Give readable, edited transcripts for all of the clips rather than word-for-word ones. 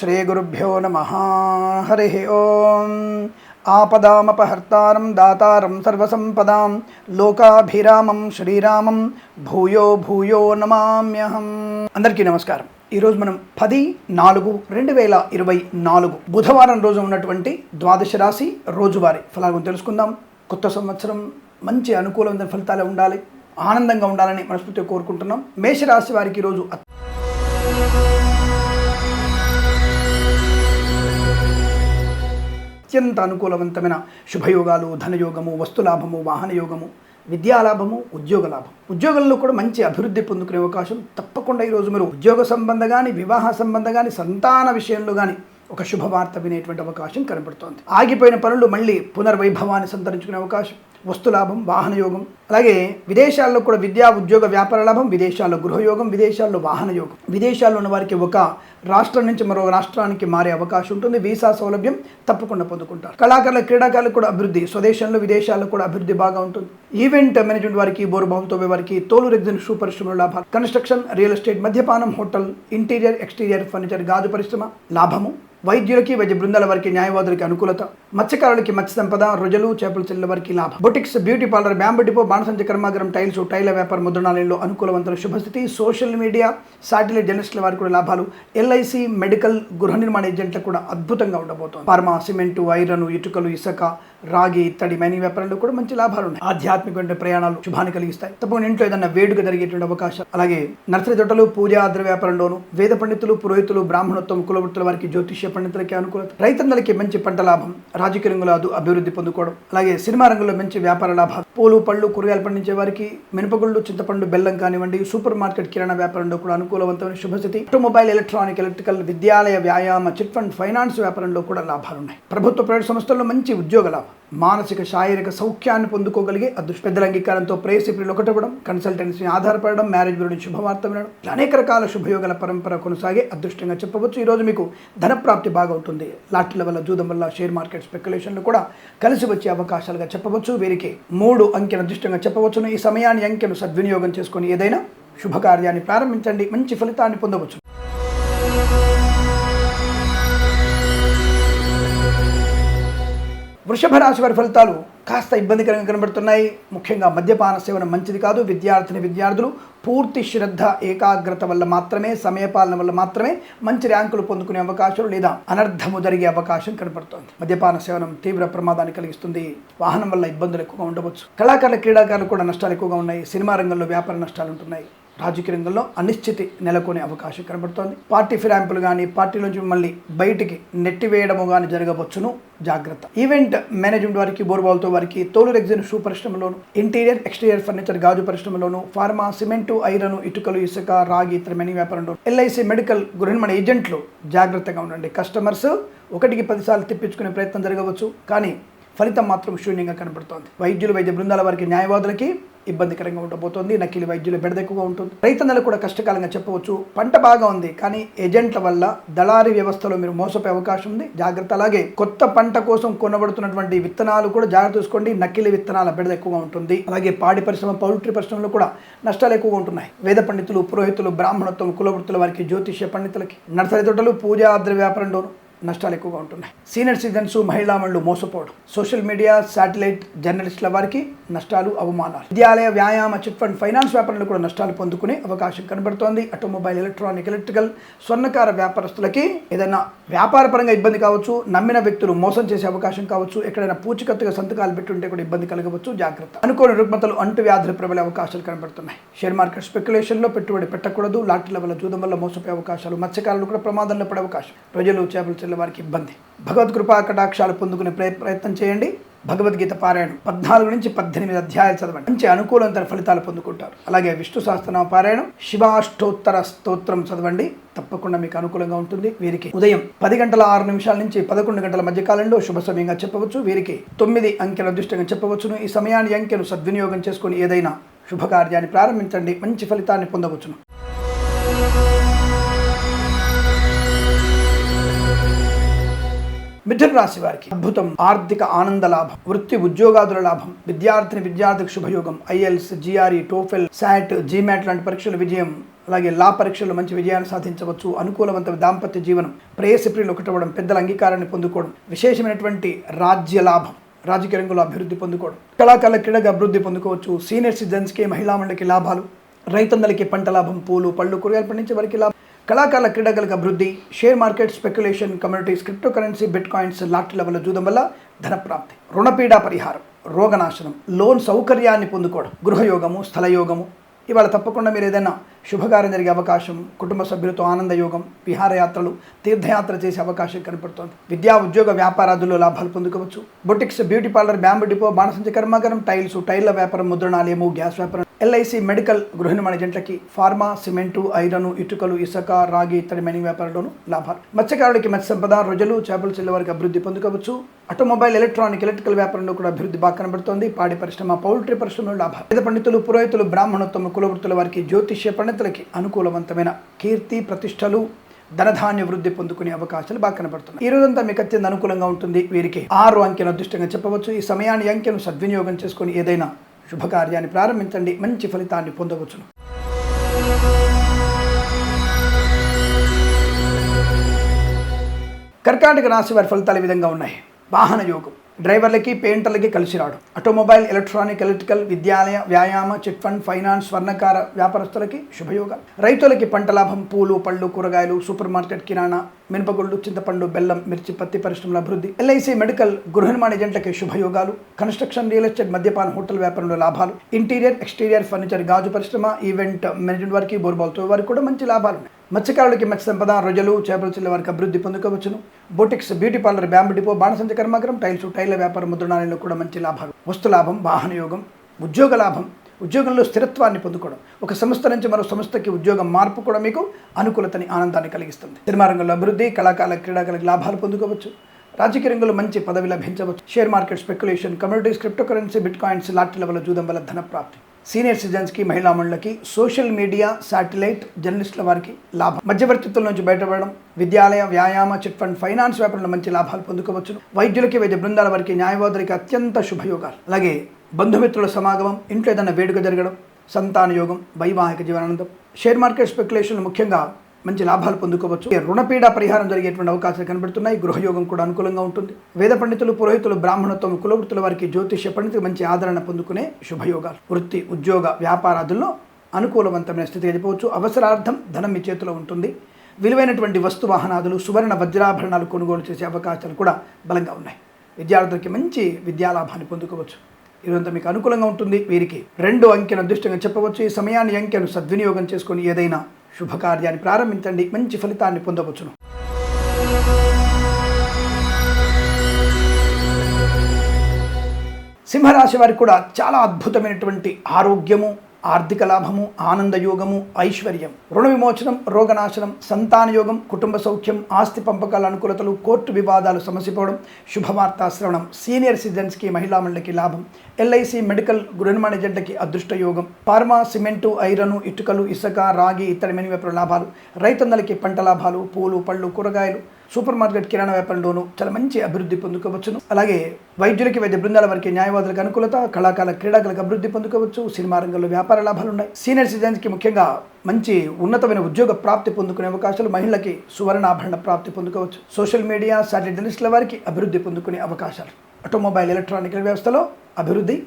శ్రీ గురుభ్యో నమః. హరి ఓం. ఆపదామపహర్తారం దాతారం సర్వసంపదాం లోకాభిరామం శ్రీరామం భూయో భూయో నమామ్యహం. అందరికీ నమస్కారం. ఈరోజు మనం 10/4/2024 బుధవారం రోజు ఉన్నటువంటి ద్వాదశ రాశి రోజువారీ ఫలాలను తెలుసుకుందాం. కొత్త సంవత్సరం మంచి అనుకూలమైన ఫలితాలు ఉండాలి, ఆనందంగా ఉండాలని మనస్ఫూర్తిగా కోరుకుంటున్నాం. మేషరాశి వారికి ఈరోజు అత్యంత అనుకూలవంతమైన శుభయోగాలు, ధనయోగము, వస్తులాభము, వాహన యోగము, విద్యాలాభము, ఉద్యోగ లాభం. ఉద్యోగంలో కూడా మంచి అభివృద్ధి పొందుకునే అవకాశం తప్పకుండా ఈరోజు మీరు ఉద్యోగ సంబంధం కానీ, వివాహ సంబంధం కానీ, సంతాన విషయంలో కానీ ఒక శుభవార్త వినేటువంటి అవకాశం కనబడుతోంది. ఆగిపోయిన పనులు మళ్ళీ పునర్వైభవాన్ని సంతరించుకునే అవకాశం, వస్తులాభం, వాహన యోగం. అలాగే విదేశాల్లో కూడా విద్యా, ఉద్యోగ, వ్యాపార లాభం, విదేశాల్లో గృహయోగం, విదేశాల్లో వాహన యోగం. విదేశాల్లో ఉన్న వారికి ఒక రాష్ట్రం నుంచి మరో రాష్ట్రానికి మారే అవకాశం ఉంటుంది. వీసా సౌలభ్యం తప్పకుండా పొందుకుంటారు. కళాకారుల, క్రీడాకారులకు కూడా అభివృద్ధి, స్వదేశంలో విదేశాల్లో కూడా అభివృద్ధి బాగా ఉంటుంది. ఈవెంట్ మేనేజ్మెంట్ వారికి, బోరుబావుతో వారికి, తోలు రెగ్జిన్ షూ పరిశ్రమలో లాభాలు, కన్స్ట్రక్షన్, రియల్ ఎస్టేట్, మద్యపానం, హోటల్, ఇంటీరియర్, ఎక్స్టీరియర్ ఫర్నిచర్, గాజు పరిశ్రమ లాభము. వైద్యులకి, వైద్య బృందాల వారికి, న్యాయవాదులకి అనుకూలత. మత్స్యకారులకి మత్స్య సంపద, రొజలు, చేపల చెల్లెల వారికి లాభం. Boutiques, beauty parlour, bamboo depot, బాణసంచ కర్మాగారం, టైల్స్, టైల వ్యాపార, ముద్రణాలయంలో అనుకూలవంతమైన శుభస్థితి. సోషల్ మీడియా, శాటిలైట్ జర్నలిస్టుల వారికి కూడా లాభాలు. ఎల్ఐసి, మెడికల్, గృహ నిర్మాణ ఏజెంట్లకు కూడా అద్భుతంగా ఉండబోతోంది. ఫార్మా, సిమెంటు, ఐరన్, ఇటుకలు, ఇసుక, రాగి, ఇత్తడి, మైనింగ్ వ్యాపారంలో కూడా మంచి లాభాలు ఉన్నాయి. ఆధ్యాత్మిక ప్రయాణాలు శుభాన్ని కలిగిస్తాయి. తప్పకుండా ఇంట్లో ఏదైనా వేడుక జరిగేటువంటి అవకాశం. అలాగే నర్సరీ తోటలు, పూజా ద్రవ్య వ్యాపారంలోను, వేద పండితులు, పురోహితులు, బ్రాహ్మణోత్తమ కులవృత్తుల వారికి, జ్యోతిష్య పండితులకి అనుకూలత. రైతన్నలకి మంచి పంట లాభం, రాజకీయ రంగంలో అభివృద్ధి పొందుకోవడం. అలాగే సినిమా రంగంలో మంచి వ్యాపార లాభాలు. పూలు, పళ్ళు, కూరగాయలు పండించే వారికి, మినపగుళ్ళు, చింతపండు, బెల్లం కానివ్వండి, సూపర్ మార్కెట్, కిరాణా వ్యాపారంలో కూడా అనుకూలవంతమైన శుభస్థితి. ఆటోమొబైల్, ఎలక్ట్రానిక్, ఎలక్ట్రికల్, విద్యాలయ, వ్యాయామ, చిట్ ఫండ్, ఫైనాన్స్ వ్యాపారంలో కూడా లాభాలున్నాయి. ప్రభుత్వ, ప్రైవేట్ సంస్థల్లో మంచి ఉద్యోగ లాభం. మానసిక, శారీరక సౌఖ్యాన్ని పొందుకోగలిగే అదృష్ట. పెద్దల అంగీకారంతో ప్రేయసిప్రియులు ఒకటవ్వడం, కన్సల్టెన్సీ ఆధారపడడం, మ్యారేజ్ గురించి శుభవార్త వినడం, అనేక రకాల శుభయోగాల పరంపర కొనసాగే అదృష్టంగా చెప్పవచ్చు. ఈరోజు మీకు ధనప్రాప్తి బాగా ఉంటుంది. లాటరీల వల్ల, జూదం వల్ల, షేర్ మార్కెట్ స్పెక్యులేషన్లు కూడా కలిసి వచ్చే అవకాశాలుగా చెప్పవచ్చు. వీరికి 3 అంకెను అదృష్టంగా చెప్పవచ్చును. ఈ సమయాన్ని, అంకెను సద్వినియోగం చేసుకొని ఏదైనా శుభకార్యాన్ని ప్రారంభించండి, మంచి ఫలితాన్ని పొందవచ్చు. వృషభ రాశి వారి ఫలితాలు కాస్త ఇబ్బందికరంగా కనబడుతున్నాయి. ముఖ్యంగా మద్యపాన సేవన మంచిది కాదు. విద్యార్థులు పూర్తి శ్రద్ధ, ఏకాగ్రత వల్ల మాత్రమే, సమయపాలన వల్ల మాత్రమే మంచి ర్యాంకులు పొందుకునే అవకాశం లేదా అనర్థము జరిగే అవకాశం కనబడుతోంది. మద్యపాన సేవనం తీవ్ర ప్రమాదాన్ని కలిగిస్తుంది. వాహనం వల్ల ఇబ్బందులు ఎక్కువగా ఉండవచ్చు. కళాకారుల, క్రీడాకారులు కూడా నష్టాలు ఎక్కువగా ఉన్నాయి. సినిమా రంగంలో వ్యాపార నష్టాలు ఉంటున్నాయి. రాజకీయ రంగంలో అనిశ్చితి నెలకొనే అవకాశం కనబడుతోంది. పార్టీ ఫిరాయింపులు కానీ, పార్టీలోంచి మిమ్మల్ని బయటికి నెట్టివేయడము కానీ జరగవచ్చును, జాగ్రత్త. ఈవెంట్ మేనేజ్మెంట్ వారికి, బోర్బాల్తో వారికి, తోలు రెగ్జిన్ షూ పరిశ్రమలోను, ఇంటీరియర్, ఎక్స్టీరియర్ ఫర్నిచర్, గాజు పరిశ్రమలోను, ఫార్మా, సిమెంటు, ఐరన్, ఇటుకలు, ఇసుక, రాగి, ఇతర మైనింగ్ వ్యాపారంలో, ఎల్ఐసి, మెడికల్, గృహ నిర్మాణ ఏజెంట్లు జాగ్రత్తగా ఉండండి. కస్టమర్స్ 1కి 10 సార్లు తిప్పించుకునే ప్రయత్నం జరగవచ్చు, కానీ ఫలితం మాత్రం శూన్యంగా కనబడుతోంది. వైద్యులు, వైద్య బృందాల వారికి, న్యాయవాదులకి ఇబ్బందికరంగా ఉండబోతోంది. నకిలీ వైద్యుల బెడద ఎక్కువగా ఉంటుంది. రైతన్నలు కూడా కష్టకాలంగా చెప్పవచ్చు. పంట బాగా ఉంది, కానీ ఏజెంట్ల వల్ల, దళారీ వ్యవస్థలో మీరు మోసపోయే అవకాశం ఉంది, జాగ్రత్త. అలాగే కొత్త పంట కోసం కొనబడుతున్నటువంటి విత్తనాలు కూడా జాగ్రత్త చూసుకోండి. నకిలీ విత్తనాల బెడద ఎక్కువగా ఉంటుంది. అలాగే పాడి పరిశ్రమ, పౌల్ట్రీ పరిశ్రమలో కూడా నష్టాలు ఎక్కువగా ఉంటున్నాయి. వేద పండితులు, పురోహితులు, బ్రాహ్మణోత్తమ కులవృత్తుల వారికి, జ్యోతిష్య పండితులకి, నర్సరీ తోటలు, పూజా ద్రవ్య వ్యాపారంలోను నష్టాలు ఎక్కువగా ఉంటున్నాయి. సీనియర్ సిటిజన్స్, మహిళామణులు మోసపోవడం, సోషల్ మీడియా, శాటిలైట్ జర్నలిస్టుల వారికి నష్టాలు, అవమానాలు. విద్యాలయ, వ్యాయామ, చిట్ ఫండ్, ఫైనాన్స్ వ్యాపారంలో కూడా నష్టాలు పొందుకునే అవకాశం కనబడుతోంది. ఆటోమొబైల్, ఎలక్ట్రానిక్, ఎలక్ట్రికల్, స్వర్ణకార వ్యాపారస్తులకి ఏదైనా వ్యాపార పరంగా ఇబ్బంది కావచ్చు. నమ్మిన వ్యక్తులు మోసం చేసే అవకాశం కావచ్చు. ఎక్కడైనా పూచికత్తుగా సంతకాలు పెట్టుంటే కూడా ఇబ్బంది కలగవచ్చు, జాగ్రత్త. అనుకోని రుగ్మతలు, అంటు వ్యాధులు ప్రబలే అవకాశాలు కనబడుతున్నాయి. షేర్ మార్కెట్ స్పెక్యులేషన్లో పెట్టుబడి పెట్టకూడదు. లాటరీల వల్ల, జూదం వల్ల మోసపోయే అవకాశాలు. మత్స్యకారులు కూడా ప్రమాదంలో పడే అవకాశం. ప్రజలు, చేపల వారికి ఇబ్బంది. భగవద్ కృపా కటాక్షాలు పొందుకునే ప్రయత్నం చేయండి. భగవద్గీత పారాయణం 14 నుంచి 18 అధ్యాయాలు చదవండి. మంచి అనుకూలమైన ఫలితాలు పొందుకుంటారు. అలాగే విష్ణు సహస్రనామ పారాయణం, శివాష్టోత్తర స్తోత్రం చదవండి. తప్పకుండా మీకు అనుకూలంగా ఉంటుంది. వీరికి ఉదయం 10:06 నుంచి 11 గంటల మధ్య కాలంలో శుభ సమయంగా చెప్పవచ్చు. వీరికి 9 అంకెల అదృష్టంగా చెప్పవచ్చును. ఈ సమయాన్ని, అంకెను సద్వినియోగం చేసుకుని ఏదైనా శుభకార్యాన్ని ప్రారంభించండి, మంచి ఫలితాన్ని పొందవచ్చును. మిథున రాశి వారికి అద్భుతం, ఆర్థిక ఆనంద లాభం, వృత్తి ఉద్యోగాదుల లాభం, విద్యార్థికి శుభయోగం, IELTS, GRE, TOEFL, SAT, GMAT లాంటి పరీక్షల విజయం, అలాగే లా పరీక్షల్లో మంచి విజయాన్ని సాధించవచ్చు. అనుకూలవంతమైన దాంపత్య జీవనం, ప్రేయసి ప్రియులు ఒకటవడం, పెద్దల అంగీకారాన్ని పొందుకోవడం, విశేషమైనటువంటి రాజ్య లాభం, రాజకీయ రంగంలో అభివృద్ధి పొందుకోవడం, కళాకారుల క్రీడగా అభివృద్ధి పొందుకోవచ్చు. సీనియర్ సిటిజన్స్కి, మహిళా మండలికి లాభాలు, రైతన్నలకి పంట లాభం, పూలు పళ్ళు కూరగాయలు పండించే వారికి లాభం, కళాకారుల క్రీడలకు అభివృద్ధి, share market, speculation, communities, crypto currency, bitcoins, లాటరీల వల్ల జూదం వల్ల ధనప్రాప్తి, రుణపీడా పరిహారం, రోగనాశనం, లోన్ సౌకర్యాన్ని పొందుకోవడం, గృహయోగము, స్థలయోగము. ఇవాళ తప్పకుండా మీరు ఏదైనా శుభకార్యం జరిగే అవకాశం, కుటుంబ సభ్యులతో ఆనందయోగం, విహారయాత్రలు, తీర్థయాత్ర చేసే అవకాశం కనపడుతోంది. విద్యా, ఉద్యోగ, వ్యాపారాదుల్లో లాభాలు పొందుకోవచ్చు. Boutiques, beauty parlour, bamboo depot, బాణసంచ కర్మాగారం, టైల్స్, టైర్ల వ్యాపారం, ముద్రణాలయము, గ్యాస్ వ్యాపారం, ఎల్ఐసి, మెడికల్, గృహ నిర్మాణ ఏజెంట్లకి, ఫార్మా, సిమెంటు, ఐరన్, ఇటుకలు, ఇసుక, రాగి ఇతర మైనింగ్ వ్యాపారంలోనూ లాభాలు. మత్స్యకారులకి మత్స్య సంపద, రొయ్యలు, చేపలు చెల్లె వారికి అభివృద్ధి పొందుకోవచ్చు. ఆటోమొబైల్, ఎలక్ట్రానిక్, ఎలక్ట్రికల్ వ్యాపారంలో కూడా అభివృద్ధి బాగా కనబడుతోంది. పాడి పరిశ్రమ, పౌల్ట్రీ పరిశ్రమలో లాభాలు. వేద పండితులు, పురోహితులు, బ్రాహ్మణోత్తమ కులవృత్తుల వారికి, జ్యోతిష్య పండితులకి అనుకూలవంతమైన కీర్తి ప్రతిష్టలు, ధనధాన్య వృద్ధి పొందుకునే అవకాశాలు బాగా కనబడుతున్నాయి. ఈ రోజంతా మీకు అత్యంత అనుకూలంగా ఉంటుంది. వీరికి 6 అంకెను అదృష్టంగా చెప్పవచ్చు. ఈ సమయాన్ని, అంకెను సద్వినియోగం చేసుకొని ఏదైనా శుభకార్యాన్ని ప్రారంభించండి, మంచి ఫలితాన్ని పొందవచ్చును. కర్కాటక రాశి వారి ఫలితాలు ఈ విధంగా ఉన్నాయి. వాహన యోగం, డ్రైవర్లకి, పెయింటర్లకి కలిసి రావడం, ఆటోమొబైల్, ఎలక్ట్రానిక్, ఎలక్ట్రికల్, విద్యాలయ, వ్యాయామ, చిట్ ఫండ్, ఫైనాన్స్, స్వర్ణకార వ్యాపారస్తులకి శుభయోగాలు. రైతులకి పంట లాభం, పూలు పళ్ళు కూరగాయలు, సూపర్ మార్కెట్, కిరాణా, మినపగుళ్ళు, చింతపండు, బెల్లం, మిర్చి, పత్తి పరిశ్రమల అభివృద్ధి. ఎల్ఐసి, మెడికల్, గృహ నిర్మాణ ఏజెంట్లకి శుభయోగాలు. కన్స్ట్రక్షన్, రియల్ ఎస్టేట్, మద్యపాన, హోటల్ వ్యాపారంలో లాభాలు. ఇంటీరియర్, ఎక్స్టీరియర్, ఫర్నిచర్, గాజు పరిశ్రమ, ఈవెంట్ మేనేజ్మెంట్ వారికి, బోర్బాల్తో వారికి కూడా మంచి లాభాలు ఉన్నాయి. మత్స్యకారులకి మత్స్య సంపద, రొయ్యలు, చేపలు చెల్లె వారికి అభివృద్ధి పొందుకోవచ్చును. Boutiques, beauty parlour, bamboo depot, బాణసంచ కర్మాగారం, టైల్స్, టైర్ల వ్యాపారం, ముద్రణాలయంలో కూడా మంచి లాభాలు. వస్తు లాభం, వాహన యోగం, ఉద్యోగ లాభం, ఉద్యోగంలో స్థిరత్వాన్ని పొందుకోవడం, ఒక సంస్థ నుంచి మరో సంస్థకి ఉద్యోగం మార్పు కూడా మీకు అనుకూలతని, ఆనందాన్ని కలిగిస్తుంది. సినిమా రంగంలో అభివృద్ధి, కళాకారుల క్రీడాకారులకు లాభాలు పొందుకోవచ్చు. రాజకీయ రంగంలో మంచి పదవి లభించవచ్చు. Share market, speculation, communities, crypto currency, bitcoins, లాటరీల వల్ల జూదం వల్ల ధనప్రాప్తి. సీనియర్ సిటిజన్స్కి, మహిళా మండలికి, సోషల్ మీడియా, శాటిలైట్, జర్నలిస్టుల వారికి లాభం. మధ్యవర్తిత్వం నుంచి బయటపడడం, విద్యాలయ, వ్యాయామ, చిట్ ఫండ్, ఫైనాన్స్ వ్యాపారంలో మంచి లాభాలు పొందుకోవచ్చు. వైద్యులకి, వైద్య బృందాల వారికి, న్యాయవాదులకి అత్యంత శుభయోగాలు. అలాగే బంధుమిత్రుల సమాగమం, ఇంట్లో ఏదైనా వేడుక జరగడం, సంతాన యోగం, వైవాహిక జీవనానందం. షేర్ మార్కెట్, స్పెక్యులేషన్లు ముఖ్యంగా మంచి లాభాలు పొందుకోవచ్చు. రుణపీడ పరిహారం జరిగేటువంటి అవకాశాలు కనబడుతున్నాయి. గృహయోగం కూడా అనుకూలంగా ఉంటుంది. వేద పండితులు, పురోహితులు, బ్రాహ్మణత్వం, కులవృత్తుల వారికి, జ్యోతిష్య పండితులకు మంచి ఆదరణ పొందుకునే శుభయోగాలు. వృత్తి, ఉద్యోగ, వ్యాపారాదుల్లో అనుకూలవంతమైన స్థితిగా చెప్పవచ్చు. అవసరార్థం ధనం మీ చేతిలో ఉంటుంది. విలువైనటువంటి వస్తు వాహనాదులు, సువర్ణ వజ్రాభరణాలు కొనుగోలు చేసే అవకాశాలు కూడా బలంగా ఉన్నాయి. విద్యార్థులకి మంచి విద్యాలాభాన్ని పొందుకోవచ్చు. ఇదంతా మీకు అనుకూలంగా ఉంటుంది. వీరికి 2 అంకెను అదృష్టంగా చెప్పవచ్చు. ఈ సమయాన్ని, అంకెను సద్వినియోగం చేసుకొని ఏదైనా శుభకార్యాన్ని ప్రారంభించండి, మంచి ఫలితాన్ని పొందవచ్చును. సింహరాశి వారికి కూడా చాలా అద్భుతమైనటువంటి ఆరోగ్యము, ఆర్థిక లాభము, ఆనందయోగము, ఐశ్వర్యం, రుణ విమోచనం, రోగనాశనం, సంతానయోగం, కుటుంబ సౌఖ్యం, ఆస్తి పంపకాల అనుకూలతలు, కోర్టు వివాదాలు సమసిపోవడం, శుభవార్తా శ్రవణం. సీనియర్ సిటిజన్స్కి, మహిళా మండలికి లాభం. ఎల్ఐసి, మెడికల్, గృహ నిర్మాణ ఏజెంట్లకి అదృష్ట యోగం. ఫార్మా, సిమెంటు, ఐరన్, ఇటుకలు, ఇసుక, రాగి ఇతర మైనింగ్ వ్యాపార లాభాలు. రైతన్నలకి పంట లాభాలు, పూలు పళ్ళు కూరగాయలు, సూపర్ మార్కెట్, కిరాణా వ్యాపారంలోనూ చాలా మంచి అభివృద్ధి పొందుకోవచ్చును. అలాగే వైద్యులకి, వైద్య బృందాల వారికి, న్యాయవాదులకు అనుకూలత, కళాకారుల క్రీడాకులకు అభివృద్ధి పొందుకోవచ్చు. సినిమా రంగంలో వ్యాపార లాభాలు ఉన్నాయి. సీనియర్ సిటిజన్స్కి ముఖ్యంగా మంచి ఉన్నతమైన ఉద్యోగ ప్రాప్తి పొందుకునే అవకాశాలు. మహిళలకి సువర్ణాభరణ ప్రాప్తి పొందుకోవచ్చు. సోషల్ మీడియా, శాటిలైట్ జర్నలిస్టుల వారికి అభివృద్ధి పొందుకునే అవకాశాలు. ఆటోమొబైల్, ఎలక్ట్రానిక్ వ్యవస్థలో అభివృద్ధి.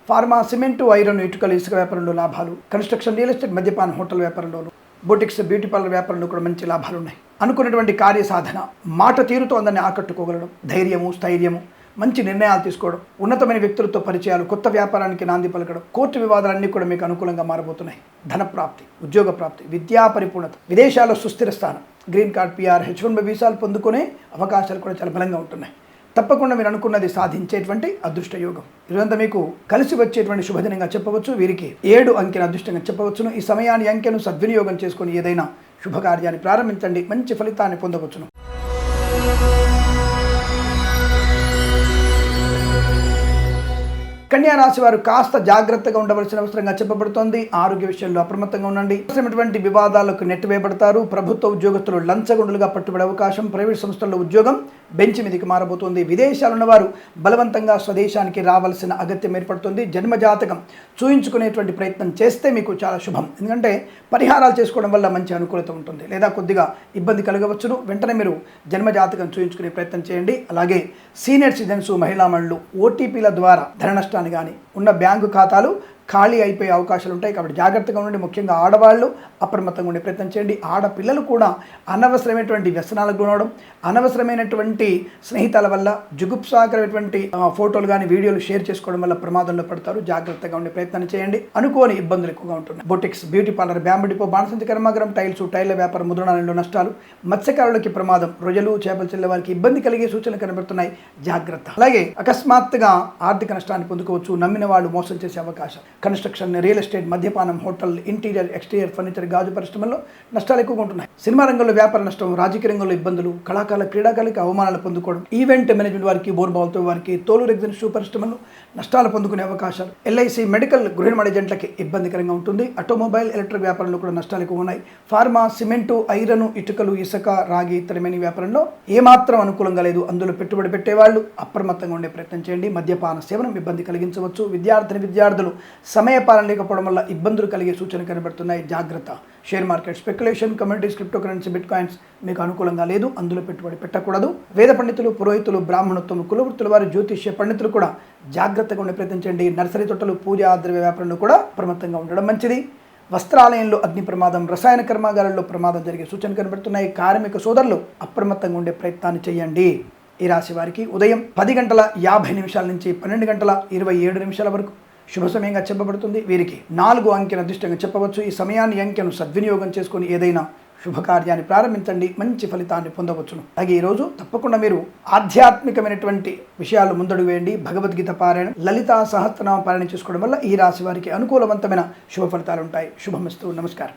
ఫార్మా, సిమెంటు, ఐరన్, ఇటుకలు, ఇసుక వ్యాపారంలో లాభాలు. కన్స్ట్రక్షన్, రియల్ ఎస్టేట్, మద్యపాన, హోటల్ వ్యాపారంలోను. బొటిక్స్, బ్యూటీ పార్లర్ వ్యాపారంలో కూడా మంచి లాభాలు ఉన్నాయి. అనుకున్నటువంటి కార్యసాధన, మాట తీరుతో అందరినీ ఆకట్టుకోగలడం, ధైర్యము, స్థైర్యము, మంచి నిర్ణయాలు తీసుకోవడం, ఉన్నతమైన వ్యక్తులతో పరిచయాలు, కొత్త వ్యాపారానికి నాంది పలకడం, కోర్టు వివాదాలన్నీ కూడా మీకు అనుకూలంగా మారబోతున్నాయి. ధనప్రాప్తి, ఉద్యోగ ప్రాప్తి, విద్యా పరిపూర్ణత, విదేశాల్లో సుస్థిర స్థానం, గ్రీన్ కార్డ్, PR, H1B వీసాలు పొందుకునే అవకాశాలు కూడా చాలా బలంగా ఉంటున్నాయి. తప్పకుండా మీరు అనుకున్నది సాధించేటువంటి అదృష్ట యోగం. ఇదంతా మీకు కలిసి వచ్చేటువంటి శుభదినంగా చెప్పవచ్చు. వీరికి 7 అంకెను అదృష్టంగా చెప్పవచ్చును. ఈ సమయాన్ని, అంకెను సద్వినియోగం చేసుకొని ఏదైనా శుభకార్యాన్ని ప్రారంభించండి, మంచి ఫలితాన్ని పొందవచ్చును. కన్యా రాశి వారు కాస్త జాగ్రత్తగా ఉండవలసిన అవసరంగా చెప్పబడుతోంది. ఆరోగ్య విషయంలో అప్రమత్తంగా ఉండండి. అవసరమైనటువంటి వివాదాలకు నెట్టివేయబడతారు. ప్రభుత్వ ఉద్యోగస్తులు లంచగొండులుగా పట్టుబడే అవకాశం. ప్రైవేట్ సంస్థల్లో ఉద్యోగం బెంచ్ మీదకి మారబోతోంది. విదేశాలు ఉన్నవారు బలవంతంగా స్వదేశానికి రావాల్సిన అగత్యం ఏర్పడుతుంది. జన్మజాతకం చూయించుకునేటువంటి ప్రయత్నం చేస్తే మీకు చాలా శుభం. ఎందుకంటే పరిహారాలు చేసుకోవడం వల్ల మంచి అనుకూలత ఉంటుంది, లేదా కొద్దిగా ఇబ్బంది కలగవచ్చును. వెంటనే మీరు జన్మజాతకం చూయించుకునే ప్రయత్నం చేయండి. అలాగే సీనియర్ సిటిజన్స్, మహిళామణులు ఓటీపీల ద్వారా ధన నష్టాన్ని కానీ, ఉన్న బ్యాంకు ఖాతాలు ఖాళీ అయిపోయే అవకాశాలు ఉంటాయి. కాబట్టి జాగ్రత్తగా ఉండండి. ముఖ్యంగా ఆడవాళ్ళు అప్రమత్తంగా ఉండే ప్రయత్నం చేయండి. ఆడపిల్లలు కూడా అనవసరమైనటువంటి వ్యసనాలకు గురవడం, అనవసరమైనటువంటి స్నేహితుల వల్ల జుగుప్సాకరమైనటువంటి ఫోటోలు కానీ వీడియోలు షేర్ చేసుకోవడం వల్ల ప్రమాదంలో పడతారు. జాగ్రత్తగా ఉండే ప్రయత్నం చేయండి. అనుకోని ఇబ్బందులు ఎక్కువగా ఉంటున్నాయి. Boutiques, beauty parlour, bamboo depot, బాణసంచి కర్మాగారం, టైల్ల వ్యాపారం, ముద్రణాలయంలో నష్టాలు, మత్స్యకారులకి ప్రమాదం, రొయ్యలు చేపలు చెల్లె వారికి ఇబ్బంది కలిగే సూచనలు కనబడుతున్నాయి. జాగ్రత్త. అలాగే అకస్మాత్తుగా ఆర్థిక నష్టాన్ని పొందుకోవచ్చు. నమ్మిన వాళ్ళు మోసం చేసే అవకాశం. కన్స్ట్రక్షన్, రియల్ ఎస్టేట్, మద్యపానం, హోటల్, ఇంటీరియర్, ఎక్స్టీరియర్ ఫర్నిచర్, గాజు పరిశ్రమల్లో నష్టాలు ఎక్కువగా ఉంటున్నాయి. సినిమా రంగంలో వ్యాపార నష్టం, రాజకీయ రంగంలో ఇబ్బందులు, కళాకారుల, క్రీడాకారులకి అవమానాలు పొందుకోవడం, ఈవెంట్ మేనేజ్మెంట్ వారికి, బోర్బాల్తో వారికి, తోలు రెగ్జిన్ షూ పరిశ్రమల్లో నష్టాలు పొందుకునే అవకాశాలు. ఎల్ఐసి, మెడికల్, గృహ ఏజెంట్లకి ఇబ్బందికరంగా ఉంటుంది. ఆటోమొబైల్, ఎలక్ట్రిక్ వ్యాపారంలో కూడా నష్టాలు ఎక్కువ ఉన్నాయి. ఫార్మా, సిమెంటు, ఐరన్, ఇటుకలు, ఇసుక, రాగి, ఇతరమైన వ్యాపారంలో ఏమాత్రం అనుకూలంగా లేదు. అందులో పెట్టుబడి పెట్టేవాళ్ళు అప్రమత్తంగా ఉండే ప్రయత్నం చేయండి. మద్యపాన సేవనం ఇబ్బంది కలిగించవచ్చు. విద్యార్థులు సమయపాలన లేకపోవడం వల్ల ఇబ్బందులు కలిగే సూచనలు కనబడుతున్నాయి. జాగ్రత్త. Share market, speculation, communities, crypto currency, bit coins మీకు అనుకూలంగా లేదు. అందులో పెట్టుబడి పెట్టకూడదు. వేద పండితులు, పురోహితులు, బ్రాహ్మణత్వం, కులవృత్తుల వారు, జ్యోతిష్య పండితులు కూడా జాగ్రత్తగా ఉండే ప్రయత్నం చేయండి. నర్సరీ తోటలు, పూజా ద్రవ్య వ్యాపారంలో కూడా అప్రమత్తంగా ఉండడం మంచిది. వస్త్రాలయంలో అగ్ని ప్రమాదం, రసాయన కర్మాగారాల్లో ప్రమాదం జరిగే సూచనలు కనబడుతున్నాయి. కార్మిక సోదరులు అప్రమత్తంగా ఉండే ప్రయత్నాన్ని చేయండి. ఈ రాశి వారికి ఉదయం 10:50 నుంచి 12:27 వరకు శుభ సమయంగా చెప్పబడుతుంది. వీరికి 4 అంకెను అదృష్టంగా చెప్పవచ్చు. ఈ సమయాన్ని, అంకెను సద్వినియోగం చేసుకొని ఏదైనా శుభకార్యాన్ని ప్రారంభించండి. మంచి ఫలితాన్ని పొందవచ్చును. అలాగే ఈరోజు తప్పకుండా మీరు ఆధ్యాత్మికమైనటువంటి విషయాలు ముందడుగు వేయండి. భగవద్గీత పారాయణ, లలితా సహస్రనామ పారాయణ చేసుకోవడం వల్ల ఈ రాశి వారికి అనుకూలవంతమైన శుభ ఫలితాలు ఉంటాయి. శుభమస్తు. నమస్కారం.